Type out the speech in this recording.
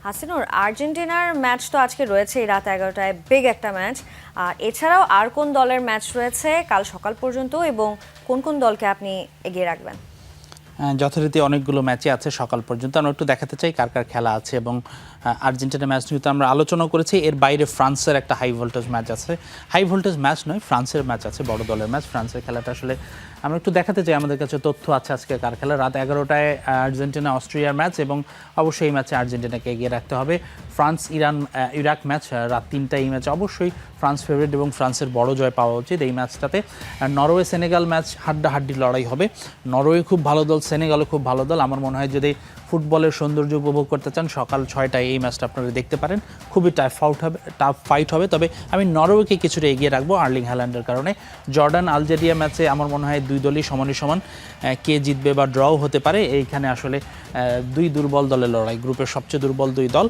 হাসিনুর, আর্জেন্টিনার ম্যাচ তো আজকে রয়েছে এই রাত 11টায়, বিগ একটা ম্যাচ। এছাড়াও আর কোন দলের ম্যাচ রয়েছে কাল সকাল পর্যন্ত, এবং কোন কোন দলকে আপনি এগিয়ে রাখবেন? যথারীতি অনেকগুলো ম্যাচই আছে সকাল পর্যন্ত। আমরা একটু দেখাতে চাই কার কার খেলা আছে, এবং আর্জেন্টিনা ম্যাচ নিয়ে তো আমরা আলোচনা করেছি। এর বাইরে ফ্রান্সের একটা হাই ভোল্টেজ ম্যাচ আছে, হাই ভোল্টেজ ম্যাচ নয়, ফ্রান্সের ম্যাচ আছে, বড় দলের ম্যাচ। ফ্রান্সের খেলাটা আসলে আমরা একটু দেখাতে চাই, আমাদের কাছে তথ্য আছে আজকে কার খেলা। রাত 11টায় আর্জেন্টিনা অস্ট্রিয়ার ম্যাচ, এবং অবশ্যই এই ম্যাচে আর্জেন্টিনাকে এগিয়ে রাখতে হবে। ফ্রান্স ইরাক ম্যাচ রাত 3টায়, এই ম্যাচে অবশ্যই ফ্রান্স ফেভারিট এবং ফ্রান্সের বড় জয় পাওয়া উচিত এই ম্যাচটাতে। নরওয়ে সেনেগাল ম্যাচ হাড্ডাহাড্ডি লড়াই হবে। নরওয়ে খুব ভালো দল, সেনেগালও খুব ভালো দল। আমার মনে হয় যদি ফুটবলের সৌন্দর্য উপভোগ করতে চান সকাল 6টায় এই ম্যাচটা আপনারা দেখতে পারেন। খুবই টাফ ফাইট হবে, তবে আমি নরওয়েকে কিছুটা এগিয়ে রাখবো আর্লিং হ্যাল্যান্ডের কারণে। জর্ডান আলজেরিয়া ম্যাচে আমার মনে হয় দুই দলই সমান, কে জিতবে বা ড্রও হতে পারে। এইখানে আসলে দুই দুর্বল দলের লড়াই, গ্রুপের সবচেয়ে দুর্বল দুই দল।